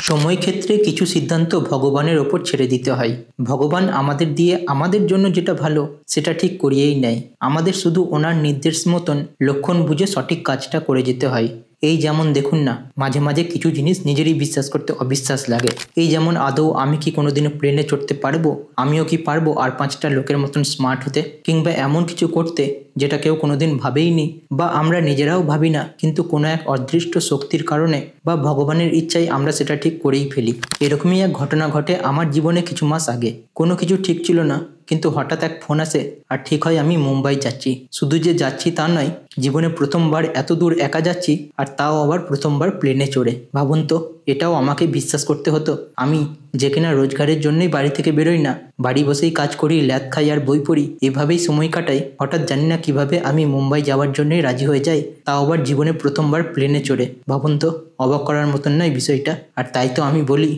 সময় ক্ষেত্রে কিছু সিদ্ধান্ত ভগবানের ওপর ছেড়ে দিতে হয়। ভগবান আমাদের দিয়ে আমাদের জন্য যেটা ভালো সেটা ঠিক করিয়েই নেয়। আমাদের শুধু ওনার নির্দেশ মতন লক্ষণ বুঝে সঠিক কাজটা করে যেতে হয়। এই যেমন দেখুন না, মাঝে মাঝে কিছু জিনিস নিজেরই বিশ্বাস করতে অবিশ্বাস লাগে। এই যেমন আদৌ আমি কি কোনোদিনও প্লেনে চড়তে পারবো? আমিও কি পারবো আর 5টা লোকের মতন স্মার্ট হতে, কিংবা এমন কিছু করতে যেটা কেউ কোনোদিন ভাবেইনি বা আমরা নিজেরাও ভাবি না, কিন্তু কোনো এক অদৃষ্ট শক্তির কারণে বা ভগবানের ইচ্ছায় আমরা সেটা ঠিক করেই ফেলি। এরকমই এক ঘটনা ঘটে আমার জীবনে কিছু মাস আগে। কোনো কিছু ঠিক ছিল না, কিন্তু হঠাৎ এক ফোন আসে আর ঠিক হয় আমি মুম্বাই যাচ্ছি। শুধু যে যাচ্ছি তা নয়, জীবনে প্রথমবার এত দূর একা যাচ্ছি, আর তাও আবার প্রথমবার প্লেনে চড়ে। ভাবুন তো, এটাও আমাকে বিশ্বাস করতে হতো। আমি যে কিনা রোজগারের জন্যই বাড়ি থেকে বেরোই না, বাড়ি বসেই কাজ করি, ল্যাদ খাই আর বই পড়ি, এভাবেই সময় কাটাই, হঠাৎ জানি না কিভাবে আমি মুম্বাই যাওয়ার জন্যই রাজি হয়ে যাই, তাও আবার জীবনে প্রথমবার প্লেনে চড়ে। ভাবুন তো, অবাক করার মতন নয় বিষয়টা? আর তাই তো আমি বলি,